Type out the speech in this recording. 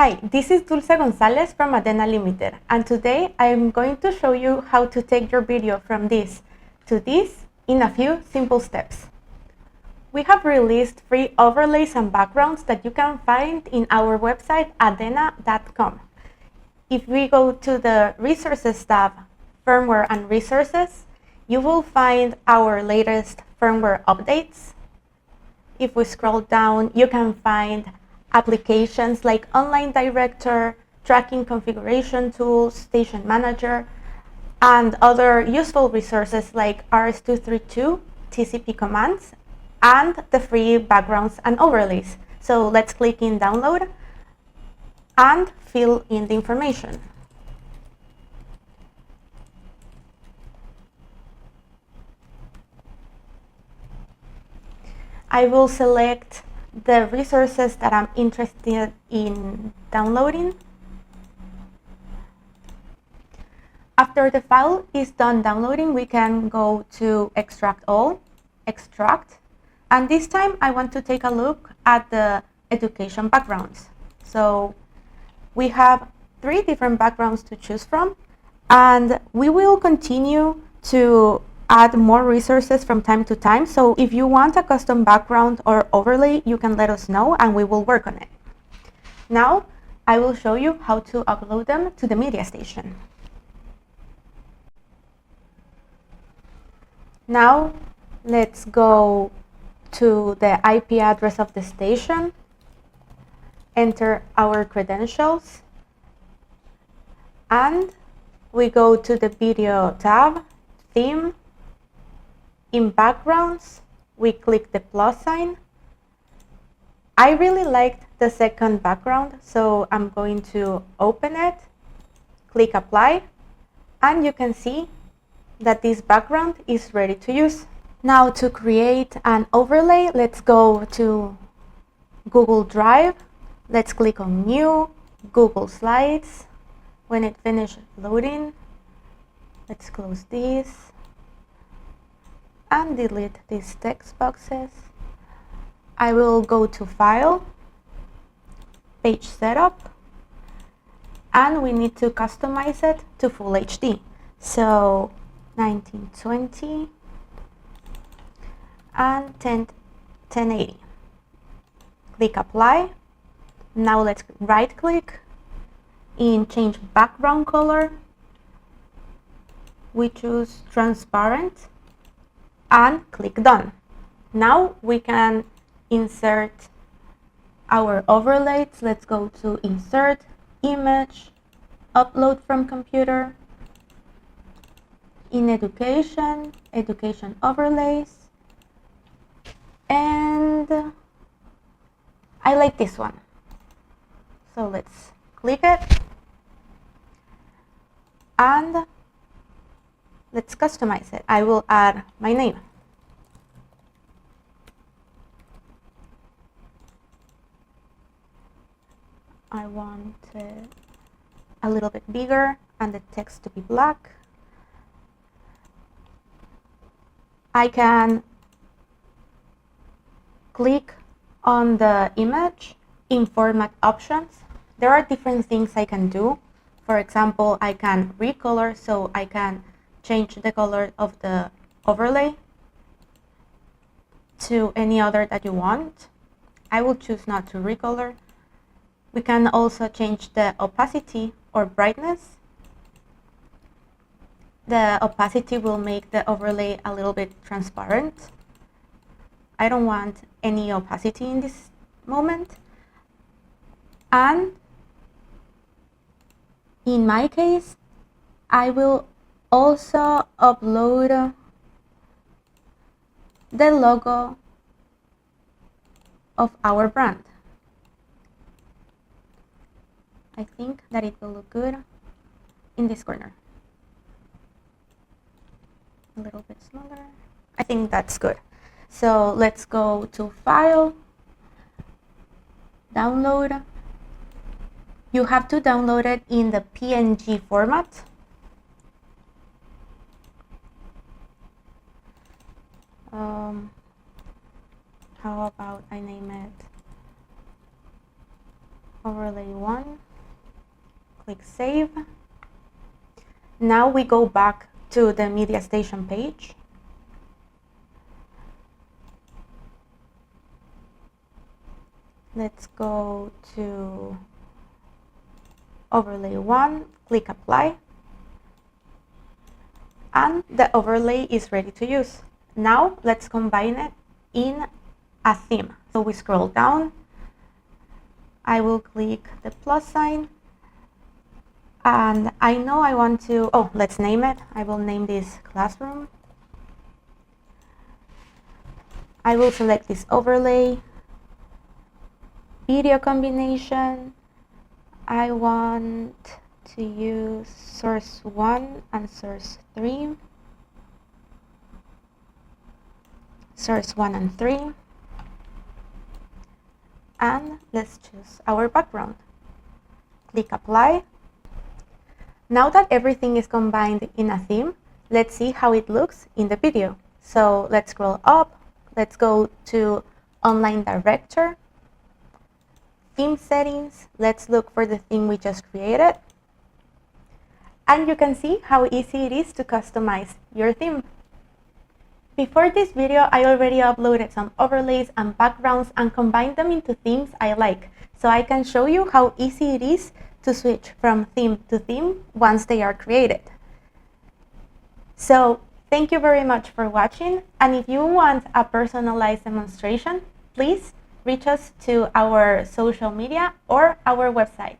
Hi, this is Dulce Gonzalez from Adena Limited, and today I'm going to show you how to take your video from this to this in a few simple steps. We have released free overlays and backgrounds that you can find in our website adena.com. If we go to the Resources tab, Firmware and Resources, you will find our latest firmware updates. If we scroll down, you can find applications like Online Director, Tracking Configuration Tools, Station Manager, and other useful resources like RS-232, TCP commands, and the free backgrounds and overlays. So let's click in Download and fill in the information. I will select the resources that I'm interested in downloading. After the file is done downloading, we can go to Extract All, Extract, and this time I want to take a look at the education backgrounds. So we have 3 different backgrounds to choose from, and we will continue to add more resources from time to time. So if you want a custom background or overlay, you can let us know and we will work on it. Now, I will show you how to upload them to the media station. Now, let's go to the IP address of the station, enter our credentials, and we go to the Video tab, Theme. In Backgrounds, we click the plus sign. I really liked the second background, so I'm going to open it, click Apply, and you can see that this background is ready to use. Now to create an overlay, let's go to Google Drive. Let's click on New, Google Slides. When it finishes loading, let's close this and delete these text boxes. I will go to File, Page Setup, and we need to customize it to Full HD. So 1920 and 1080. Click Apply. Now let's right click in Change Background Color. We choose Transparent and click Done. Now we can insert our overlays. Let's go to Insert, Image, Upload from Computer. In Education, Education Overlays. And I like this one. So let's click it. And let's customize it. I will add my name. I want it a little bit bigger and the text to be black. I can click on the image in Format Options. There are different things I can do. For example, I can recolor, so I can change the color of the overlay to any other that you want. I will choose not to recolor. We can also change the opacity or brightness. The opacity will make the overlay a little bit transparent. I don't want any opacity in this moment. And in my case, I will also upload the logo of our brand. I think that it will look good in this corner. A little bit smaller. I think that's good. So let's go to File, Download. You have to download it in the PNG format. How about I name it overlay 1, click save. Now we go back to the media station page. Let's go to overlay 1, click apply, and the overlay is ready to use. Now let's combine it in a theme. So we scroll down, I will click the plus sign, and I know I want to, let's name it. I will name this classroom. I will select this overlay, video combination. I want to use source 1 and source 3. Source 1 and 3. And let's choose our background. Click apply. Now that everything is combined in a theme, let's see how it looks in the video. So let's scroll up. Let's go to online director, theme settings. Let's look for the theme we just created. And you can see how easy it is to customize your theme. Before this video, I already uploaded some overlays and backgrounds and combined them into themes I like. So I can show you how easy it is to switch from theme to theme once they are created. So thank you very much for watching. And if you want a personalized demonstration, please reach us to our social media or our website.